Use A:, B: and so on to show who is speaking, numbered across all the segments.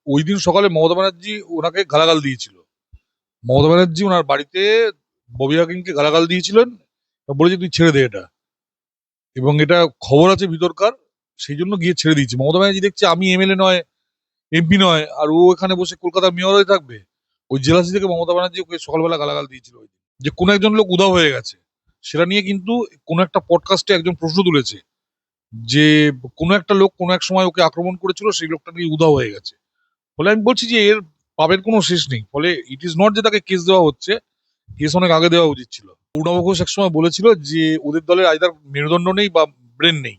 A: ওই দিন সকালে মমতা ব্যানার্জি ওনাকে গালাগাল দিয়েছিল। মমতা ব্যানার্জি ওনার বাড়িতে ববি হাকিমকে গালাগাল দিয়েছিলেন, বলেছে তুই ছেড়ে দে এটা, এবং এটা খবর আছে ভিতরকার, সেই জন্য গিয়ে ছেড়ে দিয়েছে। মমতা ব্যানার্জি দেখছে আমি এমএলএ নয়, এমপি নয়, আর ও এখানে বসে কলকাতার মেয়র হয়ে থাকবে। ওই জেলাসি থেকে মমতা ব্যানার্জি ওকে সকালবেলা গালাগাল দিয়েছিল ওই দিন। যে কোনো একজন লোক উধাও হয়ে গেছে, সেটা নিয়ে কিন্তু কোনো একটা পডকাস্টে একজন প্রশ্ন তুলেছে যে কোনো একটা লোক কোনো এক সময় ওকে আক্রমণ করেছিল, সেই লোকটা নিয়ে উধাও হয়ে গেছে। ফলে আমি বলছি যে এর পাবের কোনো শেষ নেই। ফলে ইট ইজ নট যে তাকে কেস দেওয়া হচ্ছে, কেস অনেক আগে দেওয়া উচিত ছিল। অরুণাভ ঘোষ একসময় বলেছিল যে ওদের দলের আইদার মেরুদণ্ড নেই বা ব্রেন নেই,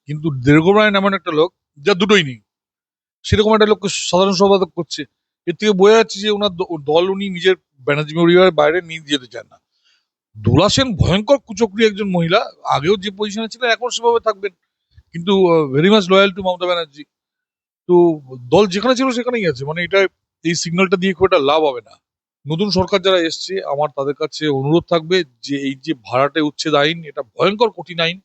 A: কিন্তু দেবগোপাল এমন একটা লোক যার দুটোই নেই, সেরকম একটা লোককে সাধারণ সম্পাদক করছে। এর থেকে বোঝা যাচ্ছে যে ওনার দল উনি নিজের ব্যানার্জি পরিবারের বাইরে নিয়ে যেতে চান না। দোলা সেন ভয়ঙ্কর কুচক্রী একজন মহিলা, আগেও যে পজিশনে ছিলেন এখন সেভাবে থাকবেন, কিন্তু very much loyal to Mamata Banerjee. তো দল যেখানে ছিল সেখানেই আছে, মানে এটা এই সিগন্যালটা দিয়ে খুব একটা লাভ হবে না। নতুন সরকার যারা এসছে আমার তাদের কাছে অনুরোধ থাকবে যে এই যে ভাড়াটে উচ্ছেদ আইন, এটা ভয়ঙ্কর কঠিন আইন,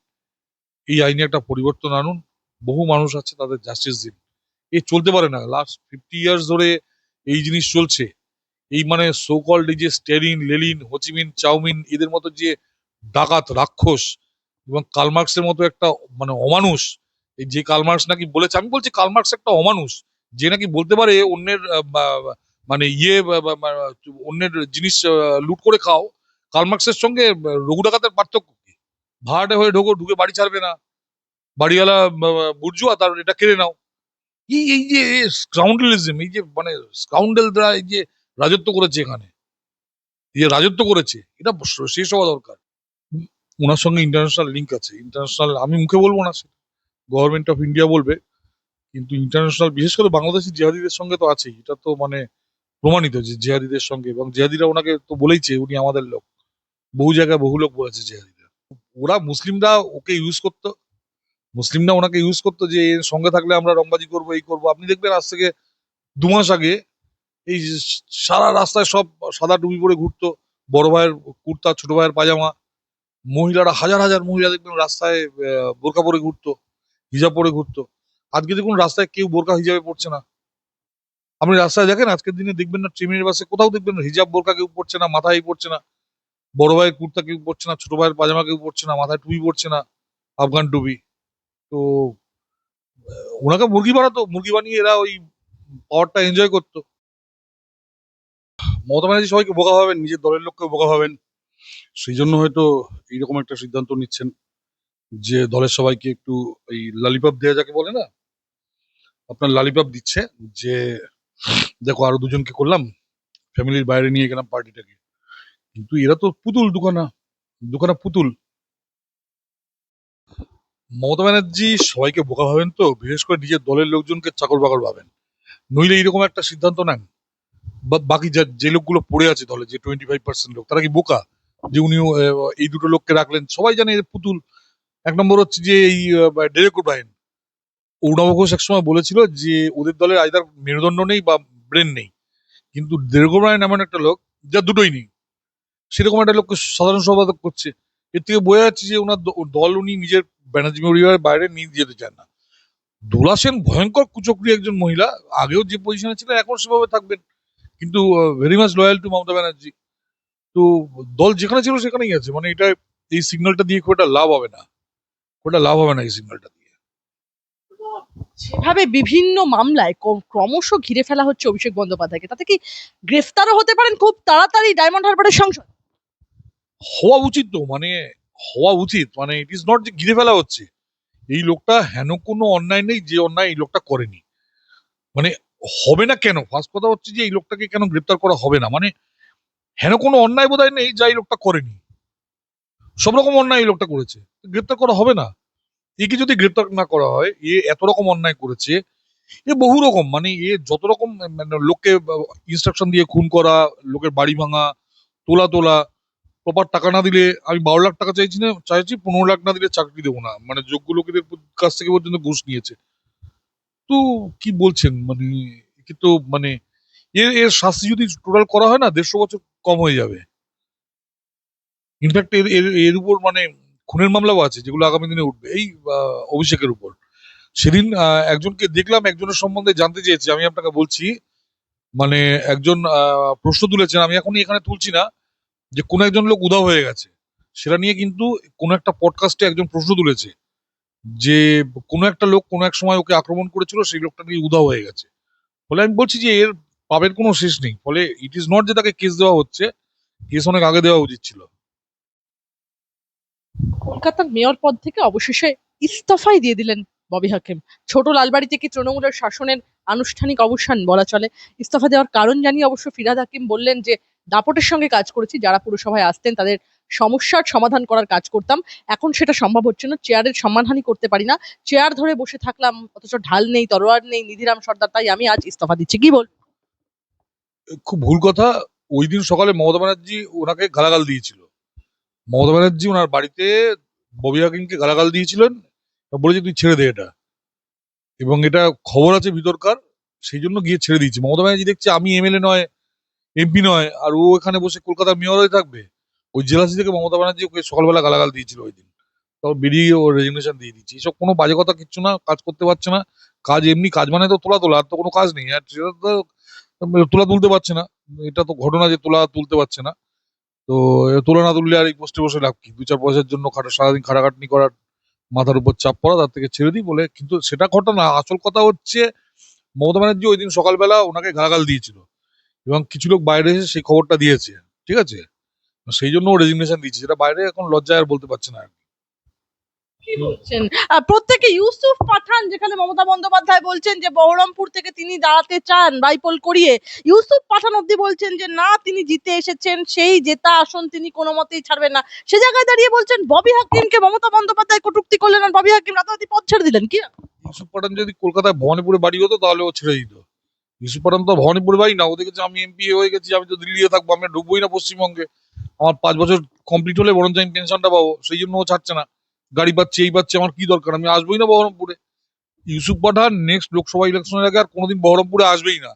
A: এই আইনে একটা পরিবর্তন আনুন। বহু মানুষ আছে, তাদের জাস্টিস দিন। এ চলতে পারে না, লাস্ট 50 ইয়ার্স ধরে এই জিনিস চলছে। এই মানে সো কল্ড এই যে স্টেলিন, লেলিন, হোচিমিন, চাউমিন, এদের মতো যে ডাকাত রাক্ষস এবং কার্লমার্কসের মতো একটা মানে অমানুষ, এই যে কার্লমার্কস নাকি বলেছে, আমি বলছি কার্লমার্কস একটা অমানুষ, যে নাকি বলতে পারে অন্যের মানে অন্যের জিনিস লুট করে খাও। কার্লমার্কসের সঙ্গে রঘু ডাকাতের পার্থক্য কি? ভাড়াটে হয়ে ঢুকে বাড়ি ছাড়বে না, বাড়িওয়ালা বুর্জুয়া, তার এটা কেড়ে নাও। এই এই যে স্কাউন্ডেলিজম, এই যে মানে স্কাউন্ডেলরা এই যে রাজত্ব করেছে এখানে, এই যে রাজত্ব করেছে, এটা শেষ হওয়া দরকার। উম, ওনার সঙ্গে ইন্টারন্যাশনাল লিঙ্ক আছে, ইন্টারন্যাশনাল আমি মুখে বলবো না, গভর্নমেন্ট অফ ইন্ডিয়া বলবে, কিন্তু ইন্টারন্যাশনাল বিশেষ করে বাংলাদেশি জিহাদিদের সঙ্গে তো আছেই। এটা তো মানে প্রমাণিত যে জিহাদিদের সঙ্গে, এবং জিহাদিরা ওনাকে তো বলেইছে উনি আমাদের লোক। বহু জায়গায় বহু লোক বলেছে জিহাদিরা। ওরা মুসলিমরা ওকে ইউজ করতো, মুসলিমরা ওনাকে ইউজ করতো যে এর সঙ্গে থাকলে আমরা রংবাজি করবো, এই করবো। আপনি দেখবেন আজ থেকে 2 মাস আগে এই যে সারা রাস্তায় সব সাদা টুপি পরে ঘুরতো, বড় ভাইয়ের কুর্তা, ছোট ভাইয়ের পাজামা। মহিলারা হাজার হাজার মহিলা দেখবেন রাস্তায় বোরকা পরে ঘুরতো, হিজাব পরে ঘুরতো। আজকে দেখুন রাস্তায় কেউ বোরকা হিজাবে পড়ছে না। আপনি রাস্তায় দেখেন আজকের দিনে দেখবেন না, ট্রেনের বাসে কোথাও দেখবেন না, হিজাব বোরকা কেউ পড়ছে না, মাথায় পড়ছে না, বড় ভাইয়ের কুর্তা কেউ পড়ছে না, ছোট ভাইয়ের পাজামা কেউ পড়ছে না, মাথায় টুপি পড়ছে না, আফগান টুপি। তো ওনাকে মুরগি বানাতো, মুরগি বানিয়ে এরা ওই পাওয়ারটা এনজয় করতো। মমতা ব্যানার্জি সবাইকে বোকা ভাবেন, নিজের দলের লোককেও বোকা ভাবেন, সেই জন্য হয়তো এইরকম একটা সিদ্ধান্ত নিচ্ছেন যে দলের সবাইকে একটু এই লালিপপ দেওয়া, যাকে বলে না, আপনার লালিপপ দিচ্ছে যে দেখো আরো দুজনকে করলাম, ফ্যামিলির বাইরে নিয়ে গেলাম পার্টিটাকে। কিন্তু এরা তো পুতুল, দুখানা দুখানা পুতুল। মমতা ব্যানার্জি সবাইকে বোকা ভাবেন, তো বিশেষ করে নিজের দলের লোকজনকে চাকর বাকর ভাবেন, নইলে এইরকম একটা সিদ্ধান্ত নেন। বাকি যে লোকগুলো পড়ে আছে দলে, যে 25% লোক, তারা কি বোকা যে উনিও এই দুটো লোককে রাখলেন? সবাই জানে এদের পুতুল। এক নম্বর হচ্ছে যে এই ডেরেক ওব্রায়েন, অরুণাভ ঘোষ একসময় বলেছিল যে ওদের দলের আইদার মেরুদণ্ড নেই বা ব্রেন নেই, কিন্তু ডেরেক ওব্রায়েন এমন একটা লোক যার দুটোই নেই, সেরকম একটা লোককে সাধারণ সম্পাদক করছে। এর থেকে বোঝা যাচ্ছে যে ওনার দল উনি নিজের ব্যানার্জি পরিবারের বাইরে নিয়ে যেতে চান না। দোলা সেন ভয়ঙ্কর কুচক্রী একজন মহিলা, আগেও যে পজিশনে ছিলেন এখন সেভাবে থাকবেন, কিন্তু very much loyal to Mamata Banerjee. তো দল যেখানে ছিল সেখানেই আছে, মানে এটা এই সিগন্যালটা দিয়ে খুব একটা লাভ হবে না, খুব একটা লাভ হবে না এই সিগন্যালটা দিয়ে।
B: যেভাবে বিভিন্ন মামলায় ক্রমশ ঘিরে ফেলা হচ্ছে অভিষেক বন্দ্যোপাধ্যায়কে, তাতে কি গ্রেফতারও হতে পারেন খুব তাড়াতাড়ি ডায়মন্ড হারবারের সাংসদ?
A: হওয়া উচিত তো, মানে হওয়া উচিত, মানে ইট ইজ নট যে ঘিরে ফেলা হচ্ছে। এই লোকটা হেন কোনো অন্যায় নেই যে অন্যায় এই লোকটা করেনি। মানে হবে না কেন? ফার্স্ট কথা হচ্ছে যে এই লোকটাকে কেন গ্রেপ্তার করা হবে না, মানে হেন কোনো অন্যায় বোধহয় নেই যা এই লোকটা করেনি। সব রকম অন্যায় এই লোকটা করেছে, গ্রেপ্তার করা হবে না? একে যদি গ্রেপ্তার না করা হয়, এ এত রকম অন্যায় করেছে, এ বহু রকম, মানে এ যত রকম মানে লোককে ইনস্ট্রাকশন দিয়ে খুন করা, লোকের বাড়ি ভাঙা, তোলা তোলা, প্রপার টাকা না দিলে, আমি 12 লাখ টাকা চাইছি না, চাইছি 15 লাখ না দিলে চাকরি দেবো না, মানে যোগ্য লোকেদের কাছ থেকে পর্যন্ত ঘুষ নিয়েছে। তো কি বলছেন, মানে একে তো মানে এর এর শাস্তি যদি টোটাল করা হয় না, 150 বছর কম হয়ে যাবে। ইনফ্যাক্ট এর এর এর উপর মানে খুনের মামলাও আছে যেগুলো আগামী দিনে উঠবে এই অভিষেকের উপর। সেদিন একজনকে দেখলাম, একজনের সম্বন্ধে জানতে চেয়েছি, আমি আপনাকে বলছি। মানে একজন প্রশ্ন তুলেছেন, আমি এখনই এখানে তুলছি না, যে কোনো একজন লোক উধাও হয়ে গেছে। সেটা নিয়ে কিন্তু কোনো একটা পডকাস্টে একজন প্রশ্ন তুলেছে যে কোনো একটা লোক কোনো এক সময় ওকে আক্রমণ করেছিল, সেই লোকটা নাকি উধাও হয়ে গেছে। ফলে আমি বলছি যে এর পাবের কোনো শেষ নেই। ফলে ইট ইজ নট যে তাকে কেস দেওয়া হচ্ছে, কেস অনেক আগে দেওয়া উচিত ছিল।
B: কলকাতার মেয়র পদ থেকে অবশেষে ইস্তফাই দিয়ে দিলেন ববি হাকিম। ছোট লালবাড়ি থেকে তৃণমূলের শাসনের আনুষ্ঠানিক অবসান বলা চলে। ইস্তফা দেওয়ার কারণ জানিয়ে অবশ্য ফিরহাদ হাকিম বললেন যে দাপটের সঙ্গে কাজ করেছি, যারা পুরসভায় আসতেন তাদের সমস্যার সমাধান করার কাজ করতাম, এখন সেটা সম্ভব হচ্ছে না, চেয়ারের সম্মানহানি করতে পারি না, চেয়ার ধরে বসে থাকলাম অথচ ঢাল নেই তরোয়ার নেই নিধিরাম সর্দার, তাই আমি আজ ইস্তফা দিচ্ছি। কি বল?
A: খুব ভুল কথা। ওই দিন সকালে মমতা ব্যানার্জি ওনাকে গালাগাল দিয়েছিল। মমতা ব্যানার্জি ওনার বাড়িতে ববি হাকিমকে গালাগাল দিয়েছিলেন, বলেছে তুই ছেড়ে দে এটা, এবং এটা খবর আছে ভিতরকার, সেই জন্য গিয়ে ছেড়ে দিয়েছি। মমতা ব্যানার্জি দেখছে আমি এমএলএ নয়, এমপি নয়, আর ও এখানে বসে কলকাতার মেয়র হয়ে থাকবে। ওই জেলাসি থেকে মমতা ব্যানার্জি ওকে সকালবেলা গালাগাল দিয়েছিল ওই দিন। তারপর বেরিয়ে ও রেজিগনেশন দিয়ে দিচ্ছে। এসব কোনো বাজে কথা কিচ্ছু না, কাজ করতে পারছে না। কাজ এমনি কাজ মানে তো তোলা তোলা, আর তো কোনো কাজ নেই। আর সেটা তো তোলা তুলতে পারছে না। এটা তো ঘটনা যে তোলা তুলতে পারছে না। তো তোলা না তুললে আর এই পোস্টে বসে লাভ কি? 2-4 পয়সার জন্য সারাদিন খাটাখাটনি করার, মাথার উপর চাপ পড়া, তার থেকে ছেড়ে দিই বলে। কিন্তু সেটা ঘটনা। আসল কথা হচ্ছে মমতা ব্যানার্জি ওই দিন সকালবেলা ওনাকে গালাগাল দিয়েছিল, এবং কিছু লোক বাইরে এসে সেই খবরটা দিয়েছে। ঠিক আছে? সেই জন্য ও রেজিগনেশন দিয়েছে, যেটা বাইরে এখন লজ্জায় আর বলতে পারছে না আর কি।
B: কি বলছেন? প্রত্যেকে ইউসুফ পাঠান, যেখানে মমতা বন্দ্যোপাধ্যায় বলছেন যে বহরমপুর থেকে তিনি দাঁড়াতে চান বাইপোল করিয়ে, ইউসুফ পাঠান অব্দি বলছেন যে না, তিনি জিতে এসেছেন, সেই জেতা আসন তিনি কোনো মতেই ছাড়বেন না। সে জায়গায় দাঁড়িয়ে বলছেন ববি হাকিমকে মমতা বন্দ্যোপাধ্যায় কটূক্তি করলেন আর ববি হাকিম রাতারাতি পদ ছেড়ে দিলেন। কি?
A: ইউসুফ পাঠান যদি কলকাতায় ভবানীপুরে বাড়ি হতো তাহলে ও ছেড়ে দিত। ইউসুফ পাঠান তো ভবানীপুরে বাড়ি না। ও দেখেছে আমি এমপি হয়ে গেছি, আমি তো দিল্লিতে থাকবো, আমি আর ঢুকবোই না পশ্চিমবঙ্গে। আমার 5 বছর কমপ্লিট হলে বরঞ্চ আমি পেনশনটা পাবো, সেই জন্য ও ছাড়ছে না। গাড়ি পাচ্ছে, এই পাচ্ছে, আমার কি দরকার? আমি আসবোই না বহরমপুরে। ইউসুফ পাঠান নেক্সট লোকসভা ইলেকশনের আগে আর কোনোদিন বহরমপুরে আসবেই না,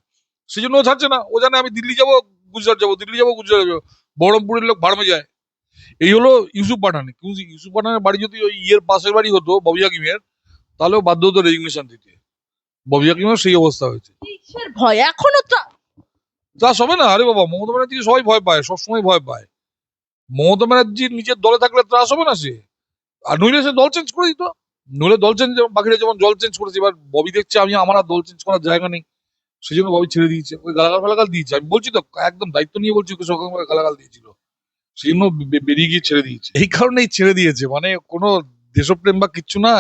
A: সেই জন্য ও ছাড়ছে না। ও জানে আমি দিল্লি যাবো, গুজরাট যাবো, দিল্লি যাবো, গুজরাট যাবো, বহরমপুরের লোক ভাড়মে যায়। এই হলো ইউসুফ পাঠান। কিন্তু ইউসুফ পাঠানের বাড়ি যদি ওই ইয়ের পাশের বাড়ি হতো ববি হাকিমের, তাহলেও বাধ্য হতো রেজিগনেশন দিতে। ববি হাকিমের সেই অবস্থা হয়েছে।
B: কিসের ভয় এখনো?
A: চাষ হবে না? আরে বাবা, মমতা ব্যানার্জিকে সবাই ভয় পায়, সবসময় ভয় পায়। মমতা ব্যানার্জির নিজের দলে থাকলে ত্রাস হবে না সে? আর নইলে সে দল চেঞ্জ করে দিত। নইলে দল চেঞ্জ, যেমন বাকিরা যেমন দল চেঞ্জ করেছে। এবার ববি দেখছে আমি, আমার আর দল চেঞ্জ করার জায়গা নেই, সেই জন্য ববি ছেড়ে দিয়েছে। ওই গালাগাল ফালাগাল দিয়েছে, আমি বলছি তো, একদম দায়িত্ব নিয়ে বলছি, ওকে সকাল গালাগাল দিয়েছিল, সেই জন্য বেরিয়ে গিয়ে ছেড়ে দিয়েছে। এই কারণেই ছেড়ে দিয়েছে, মানে কোনো দেশপ্রেম বা কিচ্ছু না।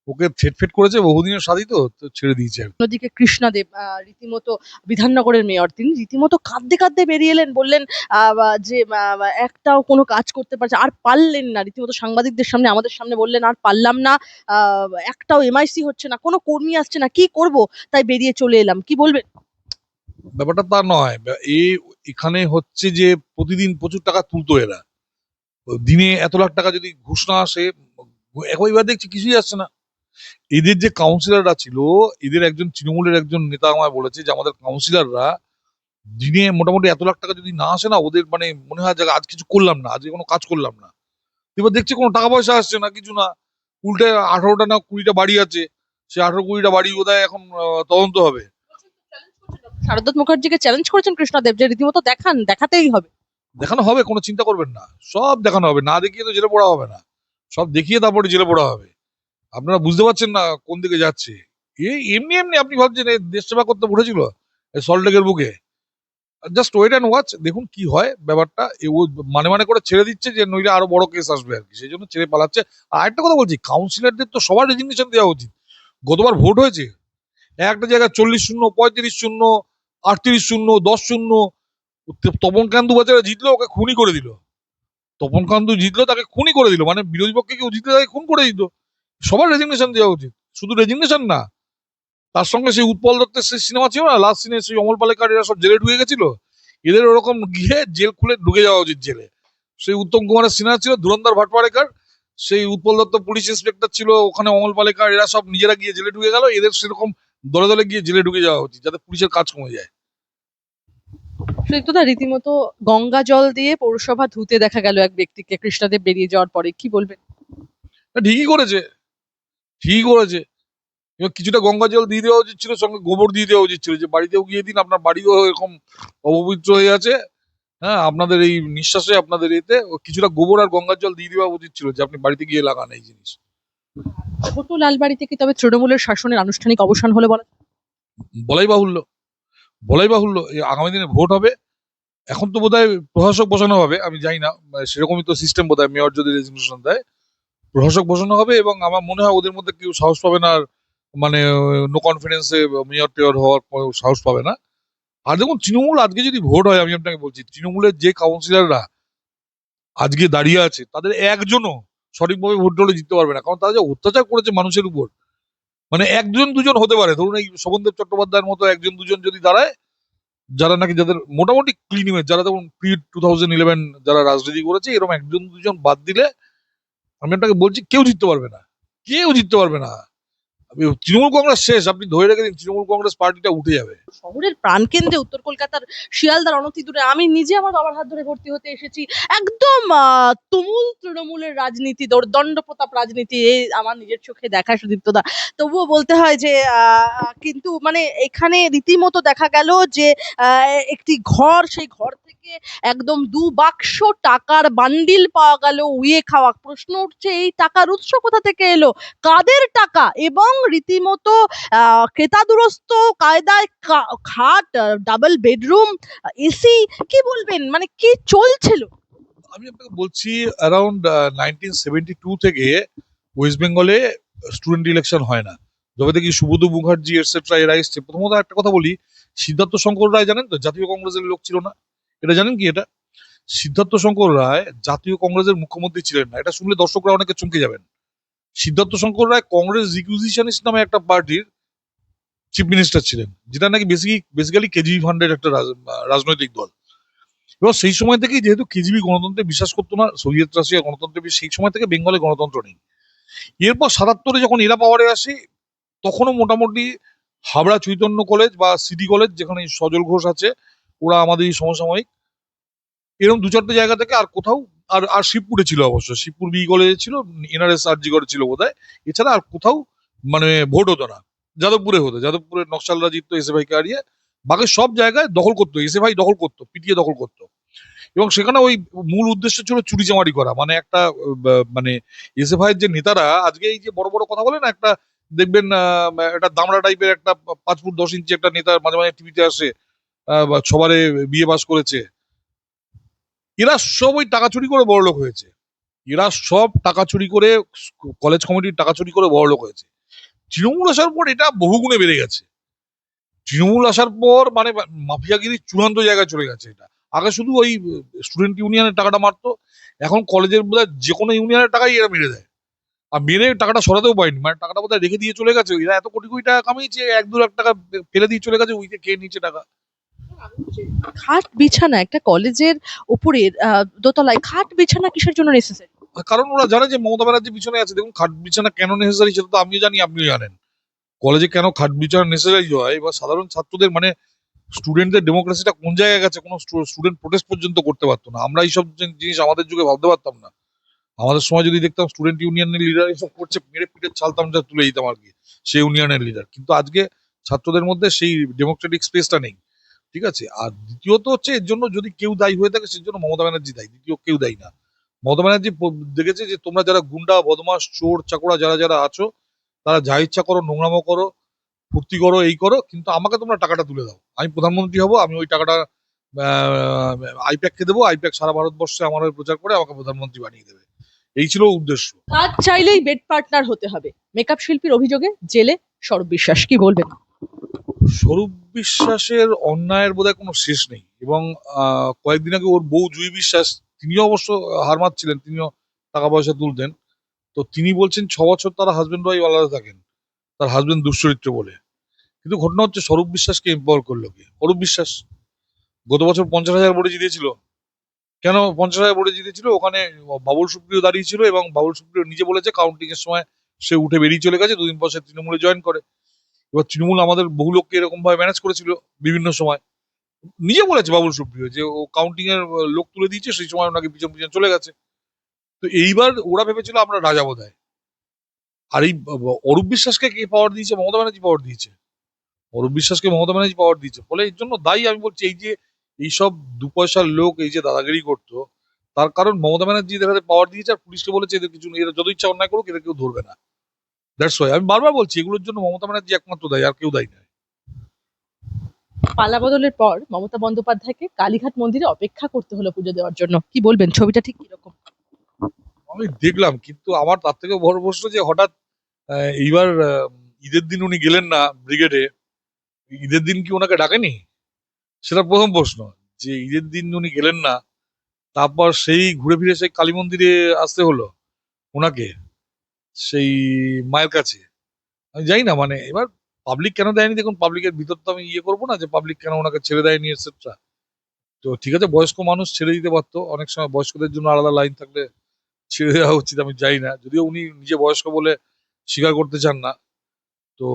A: ওকে ফেট করেছে, বহুদিনের সাথী, তো তো ছেড়ে দিয়েছে আর কি।
B: অন্যদিকে কৃষ্ণাদেব রীতিমতো বিধাননগরের মেয়র, তিনি রীতিমতো কাঁদতে কাঁদতে বেরিয়ে এলেন, বললেন যে একটাও কোনো কাজ করতে পারছে আর পারলেন না, রীতিমতো সাংবাদিকদের সামনে আমাদের সামনে বললেন আর পারলাম না, একটাও এমআইসি হচ্ছে না, কোনো কর্মী আসছে না, কি করব, তাই বেরিয়ে চলে এলাম। কি বলবেন?
A: ব্যাপারটা তা নয়। এখানে হচ্ছে যে প্রতিদিন প্রচুর টাকা তুলতো এরা। দিনে এত লাখ টাকা যদি ঘুষ না আসে, এখন এবার দেখছি কিছুই আসছে না। এদের যে কাউন্সিলররা ছিল, এদের একজন তৃণমূলের একজন নেতা আমায় বলেছে যে আমাদের কাউন্সিলররা দিনে মোটামুটি এত লাখ টাকা যদি না আসে না, ওদের মানে মনে হয় যে আজ কিছু করলাম না, আজকে কোনো কাজ করলাম না। এবার দেখছি কোনো টাকা পয়সা আসছে না, কিছু না। উল্টে 18টা না 20টা বাড়ি আছে, সে 18-20টা বাড়ি বোধহয় এখন তদন্ত হবে।
B: শারদত্ত মুখার্জিকে চ্যালেঞ্জ করেছেন কৃষ্ণাদেব যে রীতিমতো দেখান, দেখাতেই হবে।
A: দেখানো হবে, কোনো চিন্তা করবেন না। সব দেখানো হবে, না দেখিয়ে তো জেলে পড়া হবে না। সব দেখিয়ে তারপরে জেলে পড়া হবে। আপনারা বুঝতে পারছেন না কোন দিকে যাচ্ছে। এই এমনি এমনি আপনি ভাবছেন এই দেশ সেবা করতে উঠেছিল এই সল্টলেকের বুকে? জাস্ট ওয়েট অ্যান্ড ওয়াচ, দেখুন কি হয় ব্যাপারটা। ও মানে মানে করে ছেড়ে দিচ্ছে যে নইলে আরো বড় কেস আসবে আর কি, সেই জন্য ছেড়ে পালাচ্ছে। আর একটা কথা বলছি, কাউন্সিলরদের তো সবার রেজিগনেশন দেওয়া উচিত। গতবার ভোট হয়েছে, একটা জায়গায় 40-0, 35-0, 38-0, 10-0। তপন কান্দু বাজারে জিতলো, ওকে খুনই করে দিল। তপন কান্দু জিতলো, তাকে খুনই করে দিল, মানে বিরোধী পক্ষে কেউ জিতলে তাকে খুন করে দিত। সবার রেজিগনেশন দেওয়া উচিত। শুধু রেজিগনেশন না, তার সঙ্গে সেই উৎপল দত্তের সেই সিনেমা ছিল না, লাস্ট সিনে সেই অমল পালেকার, এরা সব জেলে ঢুকে গেছিল। এদের ওরকম গিয়ে জেল খুলে ঢুকে যাওয়া উচিত জেলে। সেই উত্তম কুমারের সিনেমা ছিল ধুরন্ধর ভাটপাড়েকার, সেই উৎপল দত্ত পুলিশ ইন্সপেক্টর ছিল, ওখানে অমল পালেকার, এরা সব নিজেরা গিয়ে জেলে ঢুকে গেল। এদের সেরকম দলে দলে গিয়ে জেলে ঢুকে যাওয়া উচিত, যাতে পুলিশের কাজ কমে যায়।
B: সুদীপ্তদা, রীতিমতো গঙ্গা জল দিয়ে পৌরসভা ধুতে দেখা গেল এক ব্যক্তিকে কৃষ্ণাদেব বেরিয়ে যাওয়ার পরে। কি বলবেন?
A: ঠিকই করেছে, ঠিকই করেছে। এবার কিছুটা গঙ্গা জল দিয়ে দেওয়া উচিত ছিল, সঙ্গে গোবর দিয়ে দেওয়া উচিত ছিল, যে বাড়িতেও গিয়ে দিন, আপনার বাড়িও এরকম অপবিত্র হয়ে আছে। হ্যাঁ, আপনাদের এই নিঃশ্বাসে, আপনাদের এতে কিছুটা গোবর আর গঙ্গার জল দিয়ে দেওয়া উচিত ছিল, যে আপনি বাড়িতে গিয়ে লাগান এই জিনিস।
B: ছোট লালবাড়ি থেকে তবে তৃণমূলের শাসনের আনুষ্ঠানিক অবসান হলে বলা যায়?
A: বলাই বাহুল্য, বলাই বাহুল্য। এই আগামী দিনে ভোট হবে, এখন তো বোধহয় প্রশাসক বসানো হবে, আমি জানি না, সেরকমই তো সিস্টেম বোধহয়, মেয়র যদি রেজিগনেশন দেয় প্রশাসক বসানো হবে, এবং আমার মনে হয় ওদের মধ্যে কেউ সাহস পাবে না আর, মানে নো কনফিডেন্সে মেয়র টেয়র হওয়ার সাহস পাবে না। আর দেখুন, তৃণমূল আজকে যদি ভোট হয়, আমি আপনাকে বলছি, তৃণমূলের যে কাউন্সিলররা আজকে দাঁড়িয়ে আছে তাদের একজনও সঠিকভাবে ভোট হলে জিততে পারবে না, কারণ তারা যে অত্যাচার করেছে মানুষের উপর। মানে একজন দুজন হতে পারে, ধরুন এই শোভনদেব চট্টোপাধ্যায়ের মতো একজন দুজন যদি দাঁড়ায়, যারা নাকি, যাদের মোটামুটি ক্লিন ইমেজ, যারা তখন প্রি 2011 যারা রাজনীতি করেছে, এরকম একজন দুজন বাদ দিলে আমি আপনাকে বলছি কেউ জিততে পারবে না, কেউ জিততে পারবে না। তৃণমূল কংগ্রেস শেষ, আপনি ধরে রেখে দিন, তৃণমূল কংগ্রেস পার্টিটা উঠে যাবে।
B: শহরের প্রাণকেন্দ্রে উত্তর কলকাতার শিয়ালদার অনতি দূরে আমি নিজে আমার বাবার হাত ধরে ভর্তি হতে এসেছি। একদম তুমুল তৃণমূলের রাজনীতি, দোর্দণ্ড প্রতাপ রাজনীতি, এই আমার নিজের চোখে দেখা, সুদীপ্তদা। তবুও বলতে হয় যে কিন্তু মানে এখানে রীতিমতো দেখা গেল যে একটি ঘর, সেই ঘর থেকে একদম 2 বাক্স টাকার বান্ডিল পাওয়া গেল উইয়ে খাওয়া। প্রশ্ন উঠছে, এই টাকার উৎস কোথা থেকে এলো, কাদের টাকা? এবং রীতিমতো ক্রেতাদুরস্ত কায়দায় খাট, ডাবল বেডরুম, এসি, কি বলবেন, মানে কি চলছিল?
A: আমি আপনাকে বলছি, অ্যারাউন্ড 1972 থেকে ওয়েস্ট বেঙ্গলে স্টুডেন্ট ইলেকশন হয় না, যবে থেকে সুবোধ মুখার্জি এটসেট্রা এরা এসছে। প্রথমত একটা কথা বলি, সিদ্ধার্থ শঙ্কর রায় জানেন তো, জাতীয় কংগ্রেসের লোক ছিল না, এটা জানেন কি? এটা সিদ্ধার্থ শঙ্কর রায় জাতীয় কংগ্রেসের মুখ্যমন্ত্রী ছিলেন না, এটা শুনলে দর্শকরা অনেকে চমকে যাবেন। সিদ্ধার্থ শঙ্কর রায় কংগ্রেস রিকুইজিশনিস্ট নামে একটা পার্টির চিফ মিনিস্টার ছিলেন, যেটা নাকি বেসিক্যালি কেজিবি ফান্ডের একটা রাজনৈতিক দল। এবার সেই সময় থেকেই, যেহেতু কেজিবি গণতন্ত্রে বিশ্বাস করতো না, সোভিয়েত রাশিয়া গণতন্ত্রে সেই সময় থেকে বেঙ্গলে গণতন্ত্র নেই। এরপর 77-এ যখন এরা পাওয়ারে আসে, তখনও মোটামুটি হাবড়া চৈতন্য কলেজ বা সিটি কলেজ, যেখানে সজল ঘোষ আছে, ওরা আমাদের এই সমসাময়িক, এরকম দু চারটে জায়গা থেকে, আর কোথাও, আর আর শিবপুরে ছিল, অবশ্য শিবপুর বি কলেজে ছিল, এনআরএস আরজি করে ছিল বোধহয়, এছাড়া আর কোথাও মানে ভোট হতো না। যাদবপুরে হতো, যাদবপুরের নকশালরা জিততো এসে ভাইকে হারিয়ে, বাকি সব জায়গায় দখল করতো এসে ভাই, দখল করতো, পিটিয়ে দখল করতো। এবং সেখানে ওই মূল উদ্দেশ্য ছিল চুরি চামারি করা, মানে একটা মানে এসএফআই এর যে নেতারা আজকে এই যে বড় বড় কথা বলে না, একটা দেখবেন একটা দামড়া টাইপের একটা 5 ফুট 10 ইঞ্চি একটা নেতা মাঝে মাঝে টিভিতে আসে, বা সবারে বিয়ে পাস করেছে, এরা সব ওই টাকা চুরি করে বড়লোক হয়েছে। এরা সব টাকা চুরি করে, কলেজ কমিটির টাকা চুরি করে বড়লোক হয়েছে। তৃণমূল আসার পর এটা বহুগুণে বেড়ে গেছে। তৃণমূল আসার পর মানে মাফিয়াগিরির চূড়ান্ত জায়গায় চলে গেছে এটা। আগে শুধু ওই স্টুডেন্ট ইউনিয়নের টাকাটা মারতো, এখন কলেজের বোধহয় যে কোনো ইউনিয়নের টাকাই এরা মেরে দেয়। আর মেরে টাকাটা সরাতেও পারেনি, মানে টাকাটা বোধহয় রেখে দিয়ে চলে গেছে। এরা এত কোটি কোটি টাকা কামিয়েছে, 1-2 লাখ টাকা ফেলে দিয়ে চলে গেছে, উইকে খেয়ে নিচ্ছে টাকা।
B: খাট বিছানা একটা কলেজের উপরে দোতলায় খাট বিছানা কিসের জন্য নেসেসারি?
A: কারণ ওরা জানে যে মমতা ব্যানার্জি পিছনে আছে। দেখুন, খাট বিছানা কেন নেসেসারি সেটা তো আমিও জানি, আপনিও জানেন। কলেজে কেন খাট বিছানা নেসেসারি হয়, এবার সাধারণ ছাত্রদের মানে স্টুডেন্টদের ডেমোক্রেসিটা কোন জায়গায় গেছে, কোনো স্টুডেন্ট প্রোটেস্ট পর্যন্ত করতে পারতো না। আমরা এইসব জিনিস আমাদের যুগে ভাবতে পারতাম না। আমাদের সময় যদি দেখতাম স্টুডেন্ট ইউনিয়নের লিডার এসব করছে, মেরে পিঠে ছালতাম, যা তুলে দিতাম আর কি, সেই ইউনিয়নের লিডার। কিন্তু আজকে ছাত্রদের মধ্যে সেই ডেমোক্রেটিক স্পেসটা নেই। ঠিক আছে, আর দ্বিতীয়ত হচ্ছে, এর জন্য যদি কেউ দায়ী হয়ে থাকে, সেজন্য মমতা ব্যানার্জি দায়ী, দ্বিতীয় কেউ দায়ী না। মমতা ব্যানার্জি দেখেছে যে তোমরা যারা গুন্ডা বদমাস চোর চাকরা যারা যারা আছো, তারা যা ইচ্ছা করো, নোংরামো করো, ফুর্তি করো, এই করো, কিন্তু আমাকে তোমরা টাকাটা তুলে দাও, আমি প্রধানমন্ত্রী হব, আমি ওই টাকাটা আইপ্যাককে দেবো, আইপ্যাক সারা ভারতবর্ষে আমার হয়ে প্রচার করে আমাকে প্রধানমন্ত্রী বানিয়ে দেবে। এই ছিল উদ্দেশ্য।
B: কাজ চাইলেই বেড পার্টনার হতে হবে, মেকআপ শিল্পীর অভিযোগে জেলে সৌরভ বিশ্বাস, কি বলবেন?
A: স্বরূপ বিশ্বাসের অন্যায়ের বোধহয় কোনো শেষ নেই। এবং কয়েকদিন আগে ওর বউ জুই বিশ্বাস, তিনিও অবশ্য হার মানছিলেন, তিনিও টাকা পয়সা তুলতেন। তো তিনি বলছেন 6 বছর তারা হাজবেন্ড ওয়াইফ আলাদা থাকেন, তার হাজবেন্ড দুশ্চরিত্র বলে। কিন্তু ঘটনা হচ্ছে, স্বরূপ বিশ্বাসকে এম্পাওয়ার করলো কে? অরূপ বিশ্বাস। গত বছর 50,000 ভোটে জিতেছিল। কেন 50,000 ভোটে জিতেছিল? ওখানে বাবুল সুপ্রিয় দাঁড়িয়ে ছিল, এবং বাবুল সুপ্রিয় নিজে বলেছে কাউন্টিং এর সময় সে উঠে বেরিয়ে চলে গেছে, 2 দিন পর সে তৃণমূলে জয়েন করে। এবার তৃণমূল আমাদের বহু লোককে এরকম ভাবে ম্যানেজ করেছিল বিভিন্ন সময়। নিজে বলেছে বাবুল সুপ্রিয় যে ও কাউন্টিং এর লোক তুলে দিয়েছে, সেই সময় ওনাকে পিছন পিছন চলে গেছে। তো এইবার ওরা ভেবেছিল আমরা রাজা বোধহয়। আর এই অরূপ বিশ্বাসকে কে পাওয়ার দিয়েছে? মমতা ব্যানার্জি পাওয়ার দিয়েছে। অরূপ বিশ্বাসকে মমতা ব্যানার্জি পাওয়ার দিয়েছে, ফলে এর জন্য দায়ী আমি বলছি এই যে এইসব দু পয়সার লোক এই যে দাদাগিরি করতো, তার কারণ মমতা ব্যানার্জি এদের হাতে পাওয়ার দিয়েছে আর পুলিশকে বলেছে এদের কিছু নেই, এরা যত ইচ্ছা অন্যায় করুক, এদের কেউ ধরবে না। দ্যাটস ওয়াই আমি বারবার বলছি এগুলোর জন্য মমতা ব্যানার্জি একমাত্র দায়ী, আর কেউ দায়ী নয়।
B: পালা বদলের পর মমতা বন্দ্যোপাধ্যায়কে কালীঘাট মন্দিরে অপেক্ষা করতে হলো পুজো দেওয়ার জন্য, কি বলবেন, ছবিটা ঠিক কিরকম?
A: আমি দেখলাম, কিন্তু আমার তার থেকে বড় প্রশ্ন যে হঠাৎ এইবার ঈদের দিন উনি গেলেন না ব্রিগেডে। ঈদের দিন কি ওনাকে ডাকেনি? সেটা প্রথম প্রশ্ন। যে ঈদের দিন উনি গেলেন না, তারপর সেই ঘুরে ফিরে সেই কালী মন্দিরে আসতে হলো ওনাকে, সেই মায়ের কাছে। আমি জানি না, মানে এবার পাবলিক কেন দেয়নি, দেখুন পাবলিকের ভিতর তো আমি ইয়ে করবো না যে পাবলিক কেন ওনাকে ছেড়ে দেয়নি এটসেট্রা। তো ঠিক আছে, বয়স্ক মানুষ ছেড়ে দিতে পারতো, অনেক সময় বয়স্কদের জন্য আলাদা লাইন থাকলে ছেড়ে দেওয়া উচিত, আমি জানি না, যদিও উনি নিজে বয়স্ক বলে স্বীকার করতে চান না। তো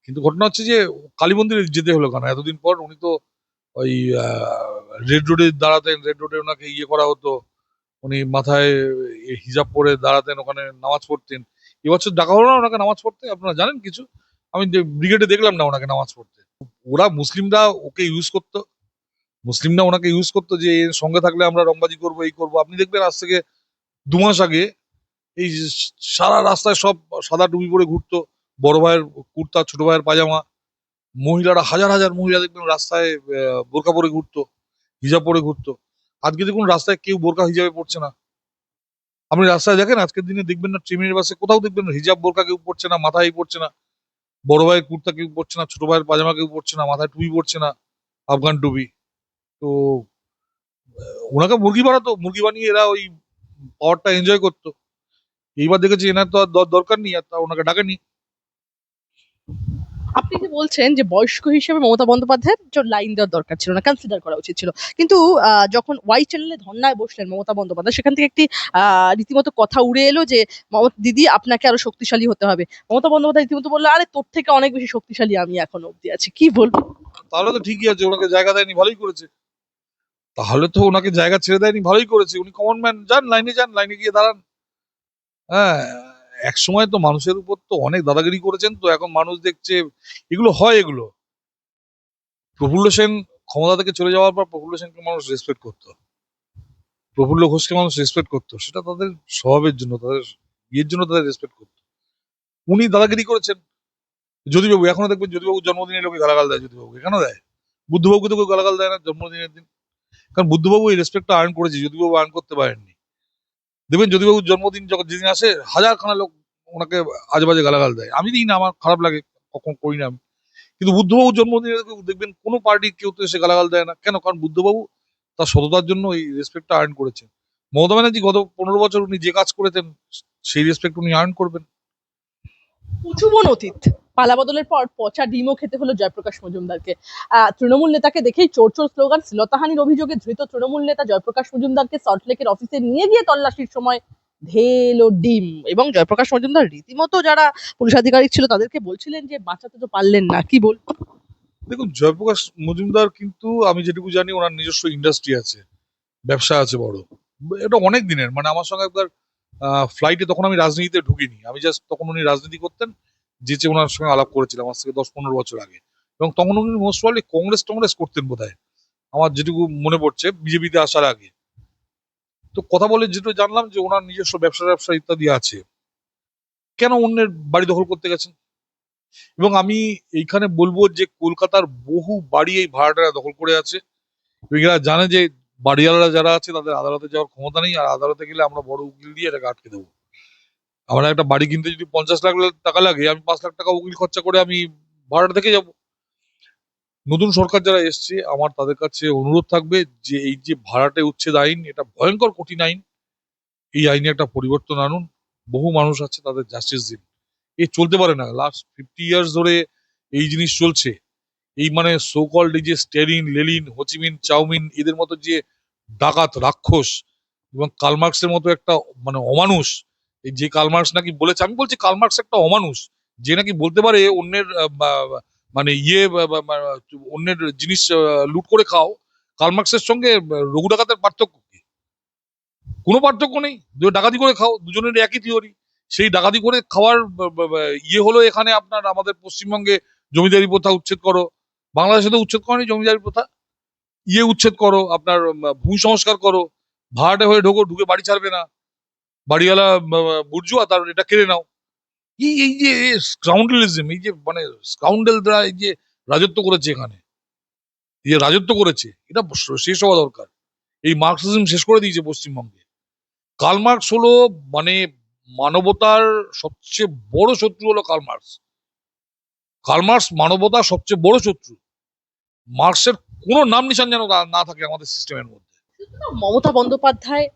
A: কিন্তু ঘটনা হচ্ছে যে কালী মন্দিরে যেতে হলো কেন এতদিন পর? উনি তো ওই রেড রোডে দাঁড়াতেন, রেড রোডে ওনাকে ইয়ে করা হতো, উনি মাথায় হিজাব পরে দাঁড়াতেন, ওখানে নামাজ পড়তেন। এবছর ডাকা হলো না ওনাকে নামাজ পড়তে? আপনারা জানেন কিছু? আমি ব্রিগেডে দেখলাম না ওনাকে নামাজ পড়তে। ওরা মুসলিমরা ওকে ইউজ করতো, মুসলিমরা ওনাকে ইউজ করতো যে এর সঙ্গে থাকলে আমরা রংবাজি করবো, এই করবো। আপনি দেখবেন আজ থেকে 2 মাস আগে এই যে সারা রাস্তায় সব সাদা টুপি পরে ঘুরতো, বড় ভাইয়ের কুর্তা, ছোট ভাইয়ের পাজামা। মহিলারা হাজার হাজার মহিলা দেখবেন রাস্তায় বোরকা পরে ঘুরতো, হিজাব পরে ঘুরতো। আজকে দেখুন রাস্তায় কেউ বোরকা হিজাবে পড়ছে না। আপনি রাস্তায় দেখেন আজকের দিনে দেখবেন না, ট্রেনের বাসে কোথাও দেখবেন না, হিজাব বোরকা কেউ পড়ছে না, মাথায় পড়ছে না, বড় ভাইয়ের কুর্তা কেউ পড়ছে না, ছোট ভাইয়ের পাজামা কেউ পড়ছে না, মাথায় টুপি পড়ছে না, আফগান টুপি। তো ওনাকে মুরগি বানাতো, মুরগি বানিয়ে এরা ওই পাওয়ারটা এনজয় করতো। এইবার দেখেছি এনার তো আর দরকার নেই, আর তা ওনাকে ডাকেনি।
B: আপনি যে বলছেন যে বয়স্ক হিসেবে মমতা বন্দ্যোপাধ্যায়ের লাইন দেওয়ার দরকার ছিল না, কনসিডার করা উচিত ছিল, কিন্তু যখন ওয়াই চ্যানেলে ধর্নায় বসলেন মমতা বন্দ্যোপাধ্যায়, সেখান থেকে একটি রীতিমতো কথা উড়ে এলো যে দিদি আপনাকে আরো শক্তিশালী হতে হবে। মমতা বন্দ্যোপাধ্যায় রীতিমতো বললো, আরে তোর থেকে অনেক বেশি শক্তিশালী আমি এখনো অব্দি আছি, কি বলবো?
A: তাহলে তো ঠিকই আছে, ওনাকে জায়গা দেয়নি, ভালোই করেছে। তাহলে তো ওনাকে জায়গা ছেড়ে দেয়নি, ভালোই করেছে। উনি কমন ম্যান, যান লাইনে গিয়ে দাঁড়ান। হ্যাঁ, এক সময় তো মানুষের উপর তো অনেক দাদাগিরি করেছেন, তো এখন মানুষ দেখছে এগুলো হয়। এগুলো প্রফুল্ল সেন ক্ষমতা থেকে চলে যাওয়ার পর প্রফুল্ল সেনকে মানুষ রেসপেক্ট করতো, প্রফুল্ল ঘোষকে মানুষ রেসপেক্ট করতো, সেটা তাদের স্বভাবের জন্য, তাদের ইয়ের জন্য তাদের রেসপেক্ট করতো। উনি দাদাগিরি করেছেন। জ্যোতিবাবু, এখনো দেখবেন জ্যোতিবাবুর জন্মদিনে লোকে গালাগাল দেয়, জ্যোতিবাবুকে কেন দেয়? বুদ্ধবাবুকে তো কেউ গালাগাল দেয় না জন্মদিনের দিন, কারণ বুদ্ধবাবু এই রেসপেক্টটা আর্ন করেছে, জ্যোতিবাবু আর্ন করতে পারেননি। দেখবেন জ্যোতিবাবুর জন্মদিন যখন যেদিন আসে, হাজার খানা লোক ওনাকে আজে বাজে গালাগাল দেয়। আমি দিই না, আমার খারাপ লাগে, কখন করি না আমি। কিন্তু বুদ্ধবাবুর জন্মদিনে দেখবেন কোনো পার্টির কেউ তো এসে গালাগাল দেয় না। কেন? কারণ বুদ্ধবাবু তার সততার জন্য এই রেসপেক্টটা আর্ন করেছেন। মমতা ব্যানার্জি গত 15 বছর উনি যে কাজ করেছেন, সেই রেসপেক্ট উনি আর্ন করবেন।
B: উঁচুবন অতীত। পালা বদলের পর পচা ডিমও খেতে হলো জয়প্রকাশ মজুমদারকে। তৃণমূল নেতাকে দেখেই চোর চোর স্লোগান, শ্লীলতাহানির অভিযোগে ধৃত তৃণমূল নেতা জয়প্রকাশ মজুমদারকে সল্টলেকের অফিসে নিয়ে গিয়ে তল্লাশির সময় ঢেল ও ডিম, এবং জয়প্রকাশ মজুমদার রীতিমতো যারা পুলিশ আধিকারিক ছিল তাদেরকে বলছিলেন যে বাঁচাতে তো পারলেন না, কি বল?
A: দেখুন, জয়প্রকাশ মজুমদার কিন্তু আমি যেটুকু জানি ওনার নিজস্ব ইন্ডাস্ট্রি আছে, ব্যবসা আছে বড়। এটা অনেক দিনের, মানে আমার সঙ্গে একবার ফ্লাইটে, তখন আমি রাজনীতিতে ঢুকিনি, আমি জাস্ট তখন উনি রাজনীতি করতেন, যেচে ওনার সঙ্গে আলাপ করেছিলাম আজ থেকে 10-15 বছর আগে। এবং তখন উনি মোস্ট প্রবাবলি কংগ্রেস টংগ্রেস করতেন বোধহয়, আমার যেটুকু মনে পড়ছে, বিজেপিতে আসার আগে। তো কথা বলে যেটা জানলাম যে ওনার নিজস্ব ব্যবসা ইত্যাদি আছে। কেন অন্যের বাড়ি দখল করতে গেছেন? এবং আমি এইখানে বলবো যে কলকাতার বহু বাড়ি এই ভাড়াটারা দখল করে আছে। এরা জানে যে বাড়িওয়ালারা যারা আছে তাদের আদালতে যাওয়ার ক্ষমতা নেই, আর আদালতে গেলে আমরা বড় উকিল দিয়ে এটাকে আটকে দেবো। আমার একটা বাড়ি কিনতে যদি 50 লাখ টাকা লাগে, আমি 5 লাখ টাকা উকিল খরচা করে আমি ভাড়াটা থেকে যাব। নতুন সরকার যারা এসছে, আমার তাদের কাছে অনুরোধ থাকবে যে এই যে ভাড়াটে উচ্ছেদ আইন, এটা ভয়ঙ্কর কঠিন আইন, এই আইনে একটা পরিবর্তন আনুন। বহু মানুষ আছে, তাদের জাস্টিস দিন। এ চলতে পারে না, লাস্ট 50 ইয়ার্স ধরে এই জিনিস চলছে। এই মানে সো কল্ড এই যে স্টেলিন, লেনিন, হোচিমিন, চাউমিন, এদের মতো যে ডাকাত রাক্ষস এবং কার্লমার্কসের মতো একটা মানে অমানুষ, এই যে কার্লমার্কস নাকি বলেছে, আমি বলছি কার্লমার্কস একটা অমানুষ, যে নাকি বলতে পারে অন্যের মানে অন্যের জিনিস লুট করে খাও। কার্লমার্কসের সঙ্গে রঘু ডাকাতের পার্থক্য কি? কোনো পার্থক্য নেই। ডাকাতি করে খাও, দুজনের একই থিওরি। সেই ডাকাতি করে খাওয়ার ইয়ে হলো এখানে আপনার আমাদের পশ্চিমবঙ্গে জমিদারি প্রথা উচ্ছেদ করো, বাংলাদেশে তো উচ্ছেদ করেনি জমিদারি প্রথা, ইয়ে উচ্ছেদ করো আপনার ভূমি সংস্কার করো, ভাড়াটে হয়ে ঢুকে বাড়ি ছাড়বে না, বাড়িওয়ালা বুর্জুয়া তার এটা কেড়ে নাও। এই যে স্কাউন্ডেলিজম, এই যে মানে স্কাউন্ডেলরা এই যে রাজত্ব করেছে এখানে, এই যে রাজত্ব করেছে, এটা শেষ হওয়া দরকার। এই মার্কসিজম শেষ করে দিয়েছে পশ্চিমবঙ্গে। কার্ল মার্কস হলো মানে মানবতার সবচেয়ে বড় শত্রু হলো কার্ল মার্কস। কার্ল মার্কস মানবতার সবচেয়ে বড় শত্রু। মার্কসের কোনো নাম নিশান যেন না থাকে আমাদের সিস্টেমের মধ্যে।
B: মমতা বন্দ্যোপাধ্যায়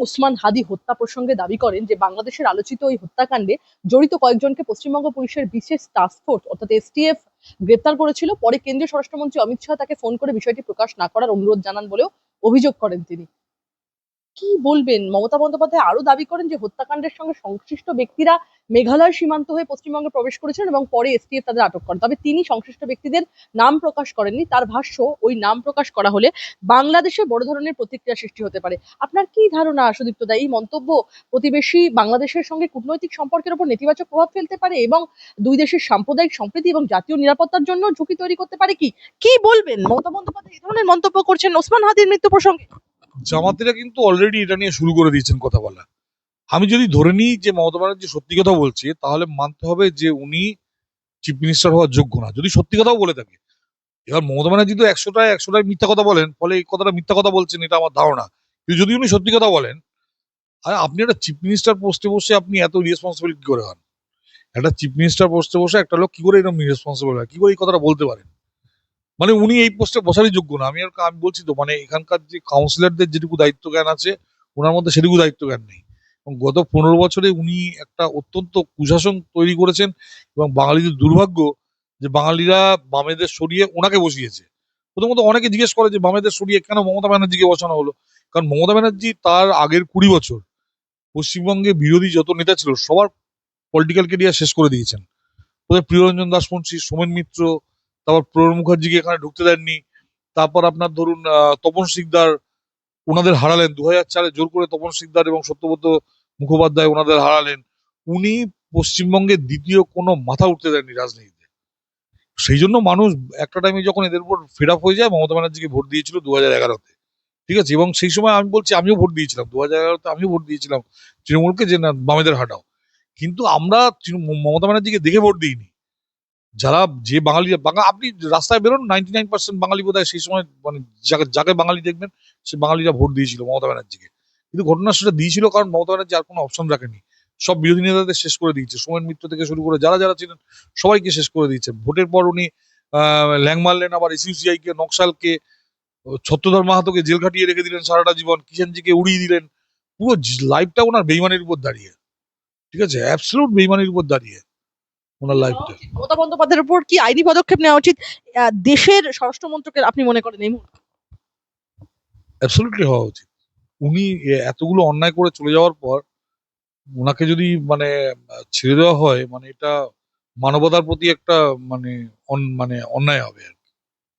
B: ওসমান হাদি হত্যা প্রসঙ্গে দাবি করেন যে বাংলাদেশের আলোচিত ওই হত্যাকাণ্ডে জড়িত কয়েকজনকে পশ্চিমবঙ্গ পুলিশের বিশেষ টাস্কফোর্স অর্থাৎ এসটিএফ গ্রেপ্তার করেছিল। পরে কেন্দ্রীয় স্বরাষ্ট্রমন্ত্রী অমিত শাহ তাকে ফোন করে বিষয়টি প্রকাশ না করার অনুরোধ জানান বলেও অভিযোগ করেন তিনি। কি বলবেন? মমতা বন্দ্যোপাধ্যায় আরো দাবি করেন যে হত্যাকাণ্ডের সঙ্গে সংশ্লিষ্ট ব্যক্তিরা মেঘালয় সীমান্ত হয়ে পশ্চিমবঙ্গে প্রবেশ করেছেন এবং পরে এসটিএফ তাদের আটক করেন। তবে তিনি সংশ্লিষ্ট ব্যক্তিদের নাম প্রকাশ করেননি। তার ভাষ্য, ওই নাম প্রকাশ করা হলে বাংলাদেশে বড় ধরনের প্রতিক্রিয়া সৃষ্টি হতে পারে। আপনার কি ধারণা সুদীপ্ত দা, এই মন্তব্য প্রতিবেশী বাংলাদেশের সঙ্গে কূটনৈতিক সম্পর্কের উপর নেতিবাচক প্রভাব ফেলতে পারে এবং দুই দেশের সাম্প্রদায়িক সম্প্রীতি এবং জাতীয় নিরাপত্তার জন্য ঝুঁকি তৈরি করতে পারে? কি বলবেন? মমতা বন্দ্যোপাধ্যায় এই ধরনের মন্তব্য করছেন ওসমান হাদির মৃত্যু প্রসঙ্গে।
A: জামাতিরা কিন্তু অলরেডি এটা নিয়ে শুরু করে দিয়েছেন কথা বলা। আমি যদি ধরে নিই যে মমতা ব্যানার্জি সত্যি কথা বলছে, তাহলে মানতে হবে যে উনি চিফ মিনিস্টার হওয়ার যোগ্য না, যদি সত্যি কথাও বলে থাকে। এবার মমতা ব্যানার্জি তো একশোটায় মিথ্যা কথা বলেন, ফলে এই কথাটা মিথ্যা কথা বলছেন, এটা আমার ধারণা। কিন্তু যদি উনি সত্যি কথা বলেন, আর আপনি একটা চিফ মিনিস্টার পোস্টে বসে আপনি এত রেসপন্সিবল কি করে হন? একটা চিফ মিনিস্টার পোস্টে বসে একটা লোক কি করে এরকম রেসপন্সিবল হয়, কি করে এই কথাটা বলতে পারেন? মানে উনি এই পোস্টে বসারই যোগ্য না। আমি বলছি তো, মানে এখানকার যে কাউন্সিলরদের যেটুকু দায়িত্ব জ্ঞান আছে, ওনার মধ্যে সেটুকু দায়িত্ব জ্ঞান নেই। এবং গত 15 বছরে উনি একটা অত্যন্ত কুশাসন তৈরি করেছেন। এবং বাঙালিদের দুর্ভাগ্য যে বাঙালিরা বামেদের সরিয়ে ওনাকে বসিয়েছে। প্রথমত অনেকে জিজ্ঞেস করে যে বামেদের সরিয়ে কেন মমতা ব্যানার্জিকে বসানো হলো। কারণ মমতা ব্যানার্জি তার আগের 20 বছর পশ্চিমবঙ্গে বিরোধী যত নেতা ছিল সবার পলিটিক্যাল কেরিয়ার শেষ করে দিয়েছেন। ওদের প্রিয়রঞ্জন দাসমুন্সী, সোমেন মিত্র, তারপর প্রণব মুখার্জিকে এখানে ঢুকতে দেননি। তারপর আপনার ধরুন তপন শিকদার, ওনাদের হারালেন 2004-এ জোর করে। তপন শিকদার এবং সত্যব্রত মুখোপাধ্যায় ওনাদের হারালেন। উনি পশ্চিমবঙ্গের দ্বিতীয় কোনো মাথা উঠতে দেননি রাজনীতিতে। সেই জন্য মানুষ একটা টাইমে যখন এদের উপর ফেড আপ হয়ে যায়, মমতা ব্যানার্জিকে ভোট দিয়েছিল 2011-তে। ঠিক আছে, এবং সেই সময় আমি বলছি আমিও ভোট দিয়েছিলাম 2011-তে, আমিও ভোট দিয়েছিলাম তৃণমূলকে যে না, বামেদের হাঁটাও। কিন্তু আমরা মমতা ব্যানার্জিকে দেখে ভোট দিইনি। যারা যে বাঙালি আপনি রাস্তায় বেরোন, 99% বাঙালি বোধহয় সেই সময়, মানে যাকে যাকে বাঙালি দেখবেন সে বাঙালিরা ভোট দিয়েছিল মমতা ব্যানার্জিকে। কিন্তু ঘটনা সেটা দিয়েছিল কারণ মমতা ব্যানার্জি আর কোনো অপশন রাখেনি। সব বিরোধী নেতাদের শেষ করে দিয়েছে, সোমেন মিত্র থেকে শুরু করে যারা যারা ছিলেন সবাইকে শেষ করে দিয়েছে। ভোটের পর উনি ল্যাং মারলেন, আবার এসইউসিআই কে, নকশালকে, ছত্রধর মাহাতোকে জেল খাটিয়ে রেখে দিলেন সারাটা জীবন, কিষাণজিকে উড়িয়ে দিলেন। পুরো লাইফটা ওনার বেইমানির উপর দাঁড়িয়ে। ঠিক আছে, অ্যাবসলিউট বেইমানির উপর দাঁড়িয়ে ওনার লাইফটা।
B: মমতা বন্দ্যোপাধ্যায়ের উপর কি আইনি পদক্ষেপ নেওয়া উচিত দেশের স্বরাষ্ট্রমন্ত্রকের, আপনি মনে করেন এই মুহূর্তে?
A: অ্যাবসলিউটলি হওয়া উচিত। উনি এতগুলো অন্যায় করে চলে যাওয়ার পর ওনাকে যদি মানে ছেড়ে দেওয়া হয়, মানে এটা মানবতার প্রতি একটা মানে মানে অন্যায় হবে আর কি।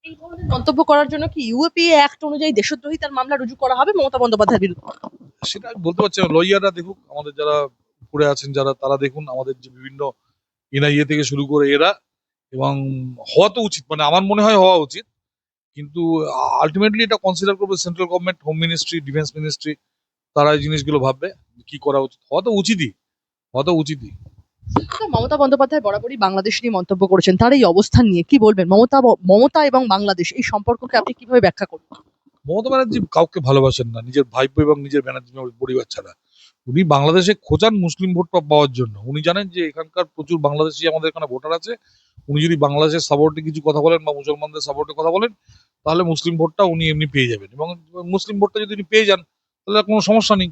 B: এই ধরনের মন্তব্য করার জন্য কি ইউএপিএ অ্যাক্ট অনুযায়ী দেশদ্রোহিতার মামলা রুজু করা হবে মমতা বন্দ্যোপাধ্যায়ের বিরুদ্ধে?
A: সেটা আমি বলতে পারছি না, লয়াররা দেখুক, আমাদের যারা উপরে আছেন যারা, তারা দেখুন আমাদের যে বিভিন্ন এনআইএ থেকে শুরু করে এরা। এবং হওয়া তো উচিত, মানে আমার মনে হয় হওয়া উচিত। কিন্তু আলটিমেটলি এটা কনসিডার করবে central government, home ministry, defence ministry. তারা এই জিনিসগুলো ভাববে কি করা উচিত। হওয়া তো উচিতই, হওয়া তো উচিতই।
B: মমতা বন্দ্যোপাধ্যায় বরাবরই বাংলাদেশ নিয়ে মন্তব্য করেছেন, তার এই অবস্থান নিয়ে কি বলবেন? মমতা এবং বাংলাদেশ এই সম্পর্ককে আপনি কিভাবে ব্যাখ্যা করবেন?
A: মমতা ব্যানার্জি কাউকে ভালোবাসেন না, নিজের ভাইপো এবং নিজের ব্যানার্জি পরিবার ছাড়া। উনি বাংলাদেশে খোঁচান মুসলিম ভোট পাওয়ার জন্য। উনি জানেন যে এখানকার প্রচুর বাংলাদেশি আমাদের এখানে ভোটার আছে। উনি যদি বাংলাদেশের সাপোর্টে কিছু কথা বলেন বা মুসলমানদের সাপোর্টে কথা বলেন, তাহলে মুসলিম ভোটটা উনি এমনি পেয়ে যাবেন। এবং মুসলিম ভোটটা যদি উনি পেয়ে যান, তাহলে আর কোনো সমস্যা নেই।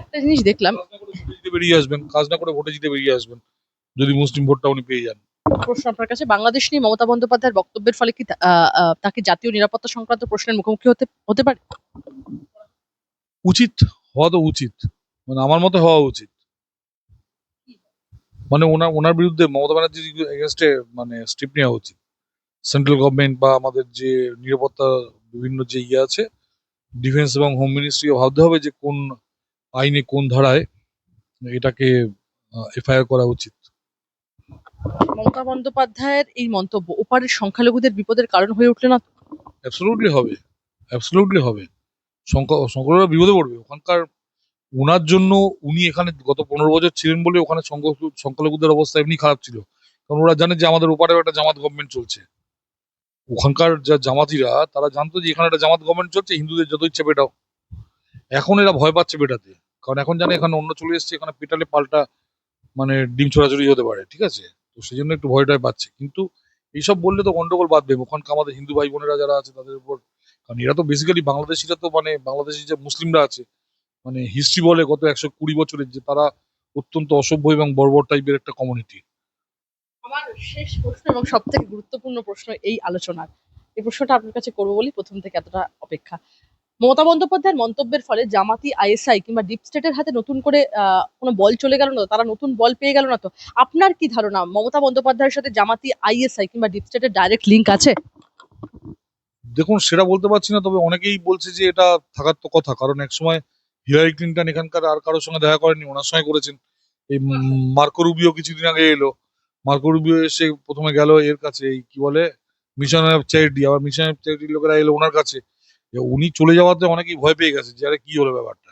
B: একটা জিনিস দেখলাম,
A: কাজ না করে ভোটে জিতে বেরিয়ে আসবেন, কাজ না করে ভোটে জিতে বেরিয়ে আসবেন, যদি মুসলিম ভোটটা উনি পেয়ে যান।
B: প্রশ্ন আপনার কাছে, বাংলাদেশ নিয়ে মমতা বন্দ্যোপাধ্যায়ের বক্তব্যের ফলে কি তাকে জাতীয় নিরাপত্তা সংক্রান্ত প্রশ্নের মুখোমুখি হতে হতে পারে?
A: উচিত, হওয়া তো উচিত, মানে আমার মতে হওয়া উচিত। মানে ওনার ওনার বিরুদ্ধে মমতা ব্যানার্জির এগেনস্টে মানে স্টেপ নেওয়া উচিত। সেন্ট্রাল গভর্নমেন্ট বা আমাদের যে নিরাপত্তা বিভিন্ন যে ইয়ে আছে, ডিফেন্স এবং হোম মিনিস্ট্রিও ভাবতে হবে যে কোন আইনে কোন ধারায় এটাকে এফআইআর করা উচিত।
B: মমতা বন্দ্যোপাধ্যায়ের এই মন্তব্য ওপারের সংখ্যালঘুদের বিপদের কারণ হয়ে উঠলে না?
A: অ্যাবসলিউটলি হবে, অ্যাবসলিউটলি হবে। সংখ্যালঘুরা বিপদে পড়বে ওখানকার। উনার জন্য উনি এখানে গত 15 বছর ছিলেন বলে ওখানে সংখ্যালঘুদের অবস্থা এমনি খারাপ ছিল, কারণ ওরা জানে যে আমাদের ওপারেও একটা জামাত গভর্নমেন্ট চলছে। ওখানকার যা জামাতিরা তারা জানতো যে এখানে একটা জামাত গভর্নমেন্ট চলছে, হিন্দুদের যত ইচ্ছে পেটাও। এখন এরা ভয় পাচ্ছে পেটাতে, কারণ এখন জানে এখানে অন্য চলে এসছে, এখানে পেটালে পাল্টা মানে ডিম ছোড়াছুড়ি হতে পারে, ঠিক আছে? তো সেই জন্য একটু ভয়টাই পাচ্ছে, কিন্তু এইসব বললে তো গন্ডগোল বাঁধবে ওখানকার আমাদের হিন্দু ভাই বোনেরা যারা আছে তাদের উপর। কারণ এরা তো বেসিক্যালি বাংলাদেশিরা, তো মানে বাংলাদেশি যে মুসলিমরা আছে, মানে হিস্ট্রি বলে গত 120 বছরের যে তারা অত্যন্ত অসভ্য এবং বর্বর টাইপের একটা কমিউনিটি।
B: আমার শেষ প্রশ্ন এবং সব থেকে গুরুত্বপূর্ণ প্রশ্ন এই আলোচনার, এই প্রশ্নটা আপনার কাছে করবো বলি প্রথম থেকে এতটা অপেক্ষা। মমতা বন্দ্যোপাধ্যায়ের মন্তব্যের ফলে জামাতি, আইএসআই কিংবা ডিপ স্টেটের হাতে নতুন করে কোনো বল চলে গেল না তো? তারা নতুন বল পেয়ে গেল না তো? আপনার কি ধারণা মমতা বন্দ্যোপাধ্যায়ের সাথে জামাতি, আইএসআই কিংবা ডিপ স্টেটের ডাইরেক্ট লিঙ্ক আছে?
A: দেখুন, সেটা বলতে পারছি না, তবে অনেকেই বলছে যে এটা থাকার তো কথা, কারণ একসময় হিলারি ক্লিন্টন এখানকার আর কারোর সঙ্গে দেখা করেননি, ওনার সঙ্গে করেছেন। এই মার্কো রুবিও কিছুদিন আগে এলো। মার্কো রুবিও এসে প্রথমে গেল এর কাছে, এই কি বলে, মিশন অফ চ্যারিটি, আবার মিশন অফ চ্যারিটির লোকেরা এলো ওনার কাছে। উনি চলে যাওয়াতে অনেকেই ভয় পেয়ে গেছে যে আরে কি হলো ব্যাপারটা,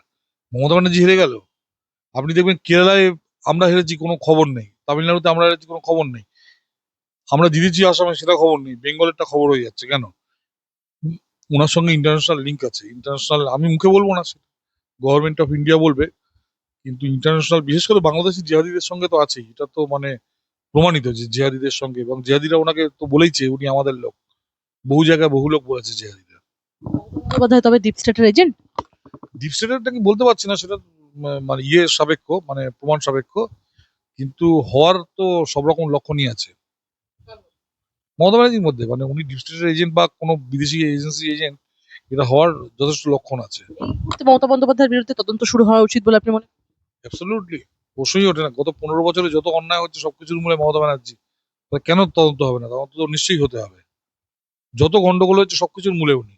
A: মমতা ব্যানার্জি হেরে গেল। আপনি দেখবেন কেরালায় আমরা হেরেছি কোনো খবর নেই, তামিলনাড়ুতে আমরা হেরেছি কোনো খবর নেই, আমরা জিতেছি আসামে সেটা খবর নেই, বেঙ্গলেরটা খবর হয়ে যাচ্ছে কেন? ওনার সঙ্গে ইন্টারন্যাশনাল লিঙ্ক আছে, ইন্টারন্যাশনাল, আমি মুখে বলবো না, সেটা গভর্নমেন্ট অফ ইন্ডিয়া বলবে, কিন্তু ইন্টারন্যাশনাল বিশেষ করে বাংলাদেশি জিহাদিদের সঙ্গে তো আছেই, এটা তো মানে প্রমাণিত যে জিহাদিদের সঙ্গে, এবং জিহাদিরা ওনাকে তো বলেইছে উনি আমাদের লোক, বহু জায়গায় বহু লোক বলেছে জিহাদিরা।
B: বন্দ্যোপাধ্যায় তবে ডিপ স্টেটের এজেন্ট?
A: ডিপ স্টেটেরটা কি বলতে পারছি না, সেটা মানে সাপেক্ষ, মানে প্রমাণ সাপেক্ষ, কিন্তু হওয়ার তো সব রকম লক্ষণই আছে মমতা ব্যানার্জির মধ্যে, মানে উনি ডিপ স্টেটের এজেন্ট বা কোনো বিদেশি এজেন্সি এজেন্ট, এটা হওয়ার যথেষ্ট লক্ষণ আছে।
B: এই মুহূর্তে মমতা বন্দ্যোপাধ্যায়ের বিরুদ্ধে তদন্ত শুরু হওয়া উচিত বলে আপনি মনে করেন?
A: অ্যাবসলিউটলি, প্রশ্নই ওঠে না। গত 15 বছরে যত অন্যায় হচ্ছে সবকিছুর মূলে মমতা ব্যানার্জি, তাহলে কেন তদন্ত হবে না? তদন্ত তো নিশ্চয়ই হতে হবে। যত গন্ডগোল হচ্ছে সবকিছুর মূলে উনি।